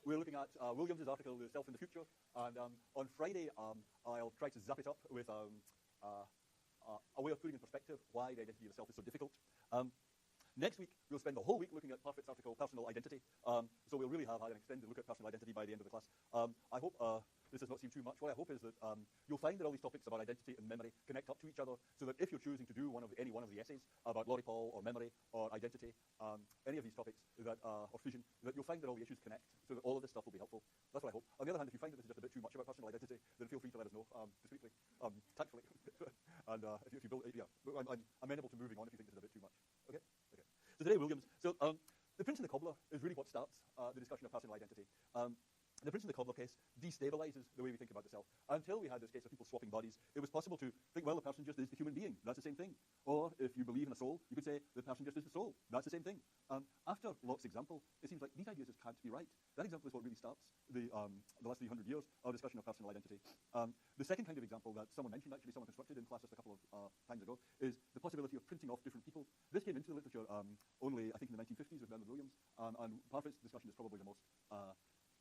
we're looking at Williams's article, The Self in the Future, and on Friday I'll try to zap it up with a way of putting in perspective why the identity of the self is so difficult. Next week, we'll spend the whole week looking at Parfit's article, Personal Identity. So we'll really have an extended look at personal identity by the end of the class. I hope this does not seem too much. What I hope is that you'll find that all these topics about identity and memory connect up to each other, so that if you're choosing to do any one of the essays about Laurie Paul or memory or identity, any of these topics that or fusion, that you'll find that all the issues connect, so that all of this stuff will be helpful. That's what I hope. On the other hand, if you find that this is just a bit too much about personal identity, then feel free to let us know discreetly, tactfully, and if you build, I'm amenable to moving on if you think this is a bit too much. Okay. So today, Williams. So the Prince and the Cobbler is really what starts the discussion of personal identity. The Prince and the Cobbler case destabilizes the way we think about the self. Until we had this case of people swapping bodies, it was possible to think, well, the person just is the human being. That's the same thing. Or if you believe in a soul, you could say the person just is the soul. That's the same thing. After Locke's example, it seems like these ideas just can't be right. That example is what really starts the last 300 years of discussion of personal identity. The second kind of example that someone mentioned, actually someone constructed in class just a couple of times ago, is the possibility of printing off different people. This came into the literature only, I think, in the 1950s with Bernard Williams, and Parfit's discussion is probably the most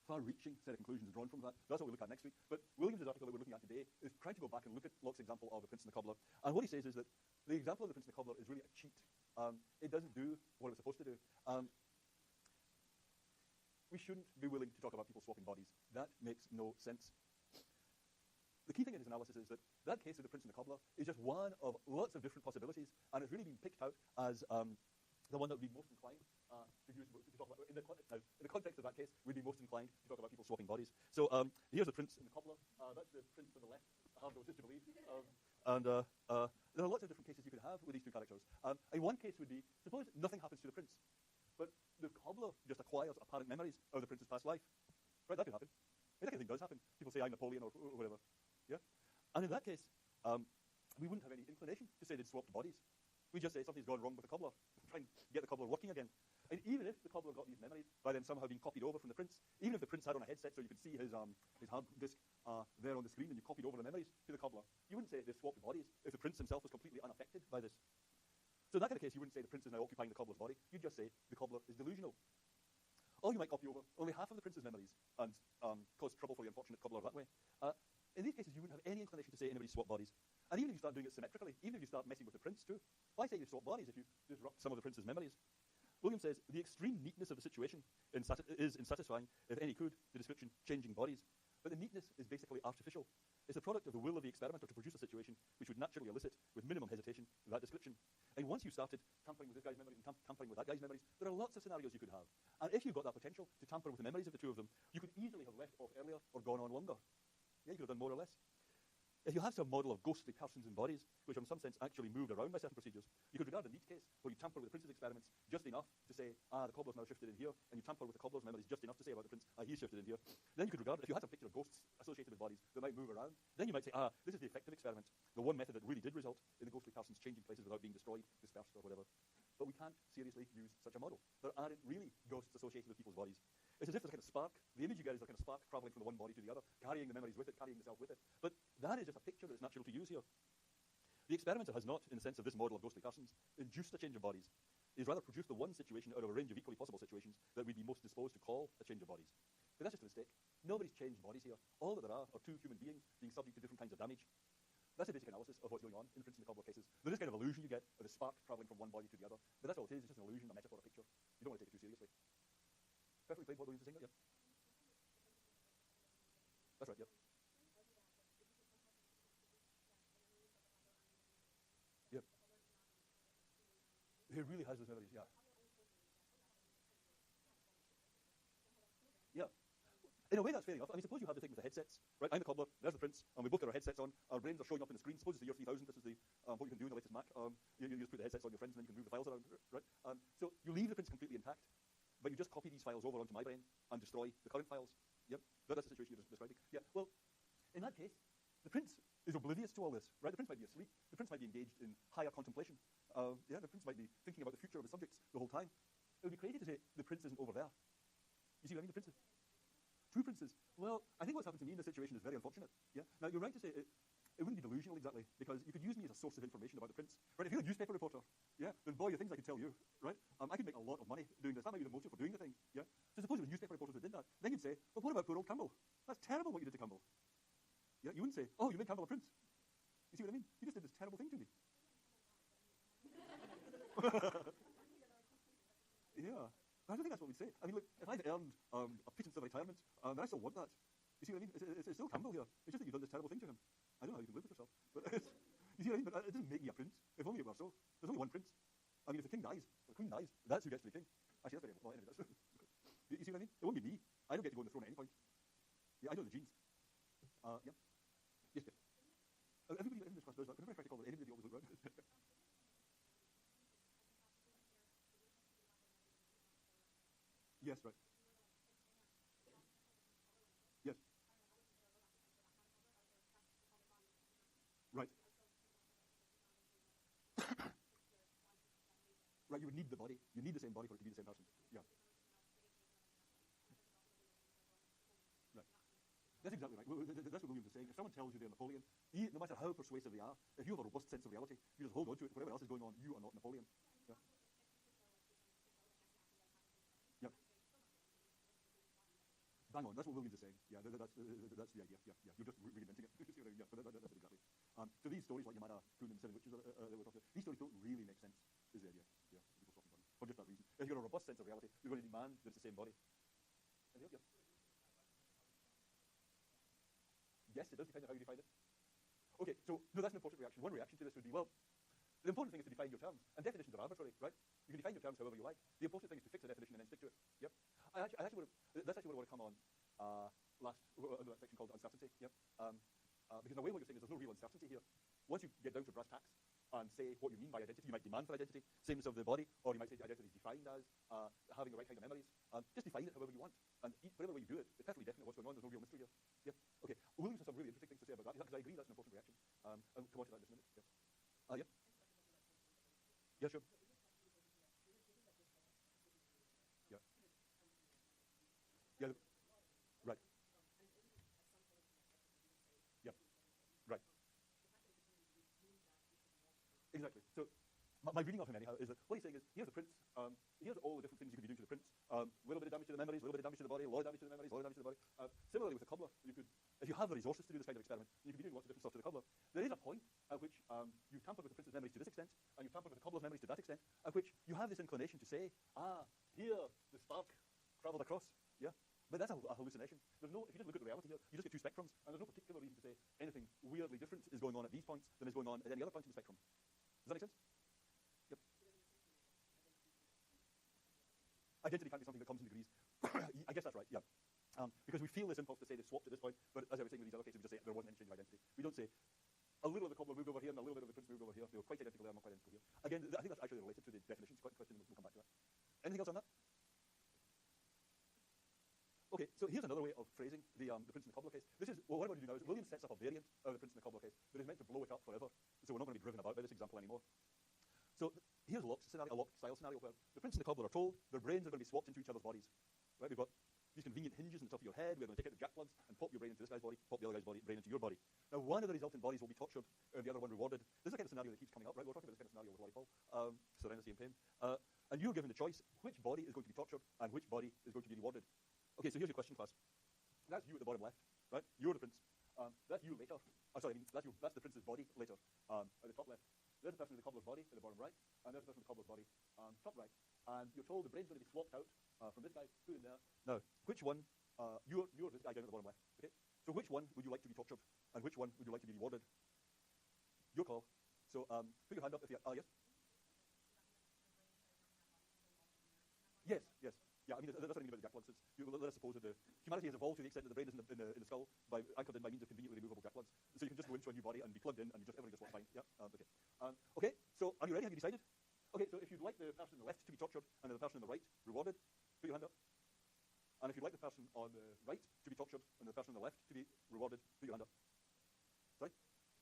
far-reaching set of conclusions drawn from that. That's what we look at next week. But Williams' article that we're looking at today is trying to go back and look at Locke's example of the Prince and the Cobbler. And what he says is that the example of the Prince and the Cobbler is really a cheat. It doesn't do what it was supposed to do. We shouldn't be willing to talk about people swapping bodies. That makes no sense. The key thing in his analysis is that that case of the Prince and the Cobbler is just one of lots of different possibilities, and it's really been picked out as the one that would be most inclined to talk about. In the context of that case, we'd be most inclined to talk about people swapping bodies. So here's the Prince and the Cobbler. That's the Prince on the left, hard to believe. And there are lots of different cases you could have with these two characters. One case would be, suppose nothing happens to the Prince, but the Cobbler just acquires apparent memories of the Prince's past life. Right, that could happen. That kind of thing does happen. People say, I'm Napoleon or whatever. Yeah? And in that case, we wouldn't have any inclination to say they'd swapped bodies. We just say something's gone wrong with the Cobbler. Try and get the Cobbler working again. And even if the Cobbler got these memories by then somehow being copied over from the Prince, even if the Prince had on a headset so you could see his hard disk there on the screen and you copied over the memories to the Cobbler, you wouldn't say they swapped bodies if the Prince himself was completely unaffected by this. So in that kind of case, you wouldn't say the Prince is now occupying the Cobbler's body. You'd just say the Cobbler is delusional. Or you might copy over only half of the Prince's memories and cause trouble for the unfortunate Cobbler that way. In these cases, you wouldn't have any inclination to say anybody swapped bodies. And even if you start doing it symmetrically, even if you start messing with the Prince too, why say you swap bodies if you disrupt some of the Prince's memories? William says, the extreme neatness of the situation is in satisfying, if any could, the description changing bodies. But the neatness is basically artificial. It's a product of the will of the experimenter to produce a situation which would naturally elicit, with minimum hesitation, that description. And once you started tampering with this guy's memories and tampering with that guy's memories, there are lots of scenarios you could have. And if you got that potential to tamper with the memories of the two of them, you could easily have left off earlier or gone on longer. Yeah, you could have done more or less. If you have some model of ghostly persons and bodies, which in some sense actually moved around by certain procedures, you could regard a neat case where you tamper with the Prince's experiments just enough to say, the Cobbler's now shifted in here, and you tamper with the Cobbler's memories just enough to say about the Prince, he's shifted in here. Then you could regard, if you had some picture of ghosts associated with bodies that might move around, then you might say, this is the effective experiment, the one method that really did result in the ghostly persons changing places without being destroyed, dispersed, or whatever. But we can't seriously use such a model. There aren't really ghosts associated with people's bodies. It's as if there's a kind of spark. The image you get is a kind of spark traveling from the one body to the other, carrying the memories with it, carrying the self with it. But that is just a picture that's natural to use here. The experimenter has not, in the sense of this model of ghostly persons, induced a change of bodies. He's rather produced the one situation out of a range of equally possible situations that we'd be most disposed to call a change of bodies. But that's just a mistake. Nobody's changed bodies here. All that there are two human beings being subject to different kinds of damage. That's a basic analysis of what's going on in the Prince and the Cobbler cases. There is kind of illusion you get of the spark traveling from one body to the other, but that's all it is. It's just an illusion, a metaphor, a picture. You don't want to take it too seriously. Perfectly plain what Williams is saying there, yeah. That's right, yeah. Yep. He really has those memories, yeah. Yeah. In a way, that's fair enough. I mean, suppose you have the thing with the headsets, right? I'm the Cobbler, there's the Prince, and we both got our headsets on. Our brains are showing up in the screen. Suppose it's the year 3000. This is the what you can do in the latest Mac. You just put the headsets on your friends, and then you can move the files around, right? So you leave the Prince completely intact, but you just copy these files over onto my brain and destroy the current files. Yep, that's the situation you're describing. Yeah, well, in that case, the Prince is oblivious to all this, right? The Prince might be asleep. The Prince might be engaged in higher contemplation. The Prince might be thinking about the future of the subjects the whole time. It would be crazy to say the Prince isn't over there. You see what I mean? The Prince is two princes. Well, I think what's happened to me in this situation is very unfortunate. Yeah. Now, you're right to say it wouldn't be delusional exactly, because you could use me as a source of information about the Prince. Right? If you're a newspaper reporter, yeah, then boy, the things I could tell you, right? I could make a lot of money doing this. That might be the motive for doing the thing. Yeah. So suppose it was newspaper reporters that did that. Then you'd say, well, what about poor old Campbell? That's terrible what you did to Campbell. Yeah, you wouldn't say, oh, you made Campbell a prince. You see what I mean? You just did this terrible thing to me. Yeah. I don't think that's what we'd say. I mean, look, if I've earned a pittance of retirement, then I still want that. You see what I mean? It's still Campbell here. It's just that you've done this terrible thing to him. I don't know how you can live with yourself. But you see what I mean? But it doesn't make me a prince. If only it were so. There's only one prince. I mean, if the king dies, the queen dies, that's who gets to be king. Actually, that's very well, anyway, that's you see what I mean? It won't be me. I don't get to go on the throne at any point. Yeah, I know the genes. Yeah. Yes, yes. Everybody in this class does that. Whenever I try to call it anybody, they always look around. Yes, right. Yes. Right. Right, you would need the body. You need the same body for it to be the same person. Yeah. Right. That's exactly right. That's what Williams is saying. If someone tells you they're Napoleon, no matter how persuasive they are, if you have a robust sense of reality, you just hold on to it. Whatever else is going on, you are not Napoleon. Yeah. Yeah. Bang on. That's what Williams is saying. Yeah, that's the idea. Yeah, yeah. You're just reinventing it. Yeah, but that's it exactly. So these stories, like Yamada, Kuhn, and Seven Witches that we're talking about, these stories don't really make sense, is the idea. Yeah, people swapping bodies. For just that reason. If you've got a robust sense of reality, you're going to demand that it's the same body. Yeah. Yes, it does depend on how you define it. Okay, so no, that's an important reaction. One reaction to this would be, well, the important thing is to define your terms, and definitions are arbitrary, right? You can define your terms however you like. The important thing is to fix a definition and then stick to it. Yep. That's actually what I want to come on under that section called uncertainty. Yep. Because in a way, what you're saying is there's no real uncertainty here. Once you get down to brass tacks and say what you mean by identity, you might demand for identity, sameness of the body, or you might say identity is defined as having the right kind of memories. Just define it however you want, and whatever way you do it, it's perfectly definite what's going on. There's no real mystery here. Yep. Okay. Williams has some really interesting things to say about that, because I agree that's an important reaction. I'll come on to that in just a minute. Yep. Yep. Yeah, sure. Yeah. Yeah. Right. Yep. Right. Exactly. So my reading of him anyhow is that what he's saying is, here's the prince, here's all the different things you could be doing to the prince, a little bit of damage to the memories, a little bit of damage to the body, a lot of damage to the memories, a lot of damage to the body. Similarly with the cobbler, you could, if you have the resources to do this kind of experiment, you could be doing lots of different stuff to the cobbler. There is a point at which you've tampered with the prince's memories to this extent, and you've tampered with the cobbler's memories to that extent, at which you have this inclination to say, here the spark travelled across, yeah? But that's a hallucination. There's no, if you just look at the reality here, you just get two spectrums, and there's no particular reason to say anything weirdly different is going on at these points than is going on at any other point in the spectrum. Does that make sense? Yep. Identity can't be something that comes in degrees. I guess that's right, yeah. Because we feel this impulse to say they swapped at this point, but as I was saying with these other cases, we just say there wasn't any change of identity. We don't say a little of the cobbler moved over here and a little bit of the prince moved over here. They were quite identical there, not quite identical here. Again, I think that's actually related to the definitions question. We'll come back to that. Anything else on that? Okay, so here's another way of phrasing the prince and the cobbler case. This is, well, what I'm going to do now is Williams sets up a variant of the prince and the cobbler case that is meant to blow it up forever. So we're not going to be driven about by this example anymore. So here's a locked style scenario where the prince and the cobbler are told their brains are going to be swapped into each other's bodies. Right? We've got these convenient hinges on the top of your head. We're going to take out the jack plugs and pop your brain into this guy's body, pop the other guy's brain into your body. Now, one of the resultant bodies will be tortured and the other one rewarded. This is the kind of scenario that keeps coming up, right? We're talking about this kind of scenario with Wally Paul, Serenity and Pain. And you're given the choice which body is going to be tortured and which body is going to be rewarded. Okay, so here's your question, class. That's you at the bottom left, right? You're the prince. That's you later. That's the prince's body later at the top left. There's the person with the cobbler's body at the bottom right, and there's the person with the cobbler's body top right. And you're told the brain's going to be swapped out from this guy, put in there. Now, which one, you're this guy down at the bottom left, okay? So which one would you like to be tortured, and which one would you like to be rewarded? Your call. So put your hand up if you, yes? Yes, yes. Yeah, I mean, that's what I mean about the jack plugs. Let us suppose that humanity has evolved to the extent that the brain is in the skull, anchored in by means of conveniently removable jack plugs. So you can just go into a new body and be plugged in, and everything just works fine. Yeah, okay. Okay, so are you ready? Have you decided? Okay, so if you'd like the person on the left to be tortured and the person on the right rewarded, put your hand up. And if you'd like the person on the right to be tortured and the person on the left to be rewarded, put your hand up. Sorry?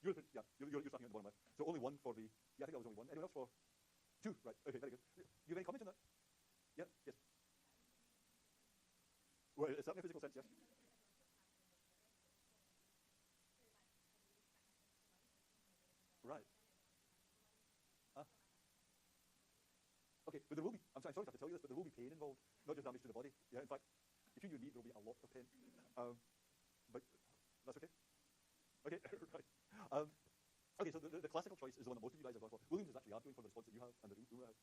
You're starting at the bottom left. So only one for the, yeah, I think that was only one. Anyone else for two? Right, okay, very good. Do you have any comment on that? Yeah, yes. Well, it's certainly a physical sense, yes. Right. Okay, but there will be, I'm sorry to have to tell you this, but there will be pain involved, not just damage to the body. Yeah, in fact, between you and me, there will be a lot of pain. But that's okay? Okay, right. Okay, so the classical choice is the one that most of you guys have gone for. Williams is actually arguing for the response that you have and the Rumor has.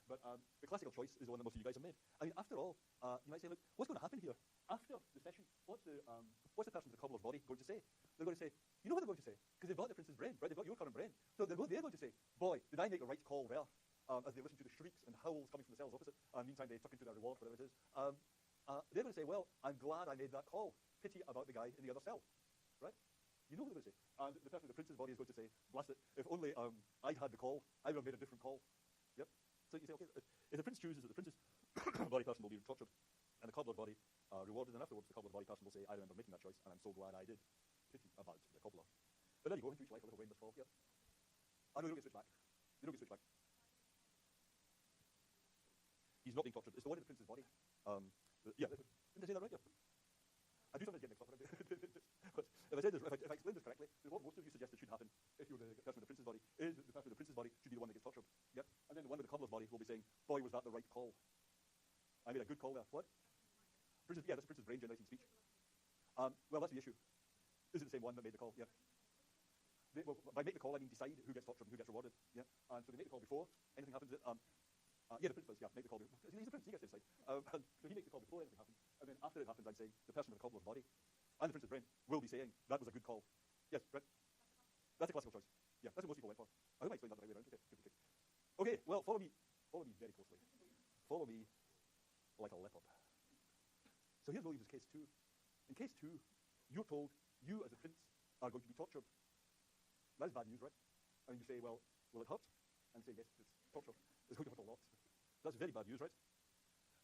But the classical choice is the one that most of you guys have made. I mean, after all, you might say, look, what's going to happen here? After the session, what's the person with the cobbler's body going to say? They're going to say, you know what they're going to say? Because they've got the prince's brain, right? They've got your current brain. So they're going to say, boy, did I make the right call there? As they listen to the shrieks and howls coming from the cells opposite. Meantime, they tuck into their reward, whatever it is. They're going to say, well, I'm glad I made that call. Pity about the guy in the other cell, right? You know what they're going to say. And the person with the prince's body is going to say, blast it, if only I'd had the call, I would have made a different call. Yep. So you say, okay, if the prince chooses that the prince's body person will be tortured and the cobbler's body rewarded, then afterwards the cobbler's body person will say, I remember making that choice and I'm so glad I did. Pity about the cobbler. But there you go, into each life a little rain must fall. Yep. I know you don't get switched back. You don't get switched back. He's not being tortured. It's the one in the prince's body. Yeah, didn't I say that right? Yeah. I do sometimes get mixed up. But if I explain this correctly, what most of you suggested should happen if you're the person with the prince's body is that the person with the prince's body should be the one that gets tortured. Yep. And then the one with the cobbler's body will be saying, boy, was that the right call. I made a good call there. What? That's the prince's brain generating speech. Well, that's the issue. Is it the same one that made the call? Yeah. By make the call, I mean decide who gets tortured and who gets rewarded. Yeah. And so they make the call before anything happens. The prince does, make the call before. He's the prince, he gets to decide. So he makes the call before anything happens. And then after it happens, I'm saying the person with the cobbler's body and the prince's brain will be saying, that was a good call. Yes, right? That's a classical choice. Yeah, that's what most people went for. I hope I explained that the right way around. Okay. Okay, well, follow me very closely. Follow me like a leopard. So here's Williams' case 2. In case 2, you're told you as a prince are going to be tortured. That is bad news, right? And you say, well, will it hurt? And say, yes, it's torture. It's going to hurt a lot. That's very bad news, right?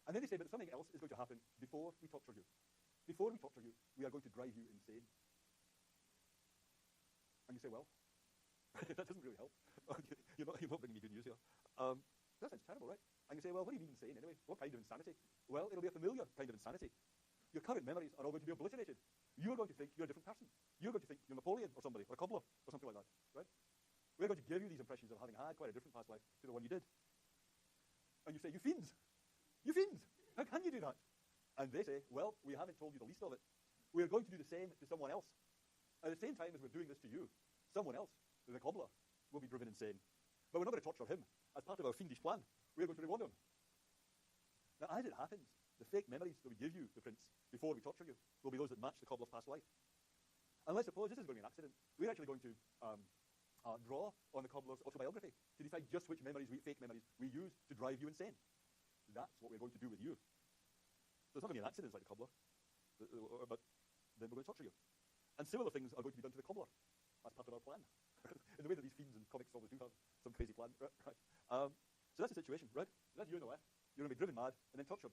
And then they say, but something else is going to happen before we torture you. Before we torture you, we are going to drive you insane. And you say, well, that doesn't really help. You're not bringing me good news here. That sounds terrible, right? And you say, well, what do you mean insane anyway? What kind of insanity? Well, it'll be a familiar kind of insanity. Your current memories are all going to be obliterated. You're going to think you're a different person. You're going to think you're Napoleon or somebody, or a cobbler, or something like that, right? We're going to give you these impressions of having had quite a different past life to the one you did. And you say, you fiends! You fiends! How can you do that? And they say, well, we haven't told you the least of it. We are going to do the same to someone else. At the same time as we're doing this to you, someone else, the cobbler, will be driven insane. But we're not going to torture him. As part of our fiendish plan, we're going to reward him. Now, as it happens, the fake memories that we give you, the prince, before we torture you, will be those that match the cobbler's past life. And let's suppose this is going to be an accident. We're actually going to draw on the cobbler's autobiography to decide just which fake memories we use to drive you insane. That's what we're going to do with you. So it's not going to be an accident like the cobbler, but then we're going to torture you. And similar things are going to be done to the cobbler as part of our plan. In the way that these fiends and comics always do have some crazy plan. Right? So that's the situation, right? That's you on the left. You're going to be driven mad and then tortured.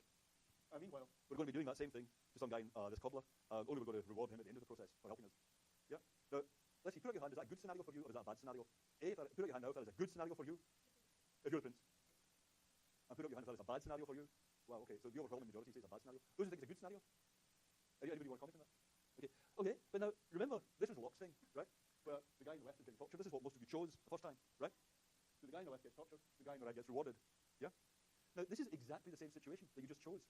And meanwhile, we're going to be doing that same thing to some guy, this cobbler, only we're going to reward him at the end of the process for helping us. Yeah? Now, let's see, put out your hand, is that a good put out your hand now if that is a good scenario for you, if you're the prince. And put out your hand if that is a bad scenario for you. Well, okay, so the overwhelming majority says it's a bad scenario. Those who think it's a good scenario? Anybody want to comment on that? Okay, but now, remember, this is Locke's thing, right? Where the guy on the left is getting tortured. This is what most of you chose the first time, right? So the guy on the left gets tortured, the guy on the right gets rewarded. Yeah? Now, this is exactly the same situation that you just chose.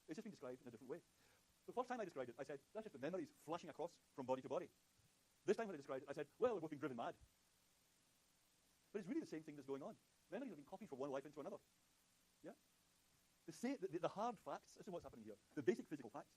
It's just been described in a different way. The first time I described it, I said, that's just the memories flashing across from body to body. This time when I described it, I said, well, they're both being driven mad. But it's really the same thing that's going on. Memories have been copied from one life into another. Yeah? The hard facts, this is what's happening here. The basic physical facts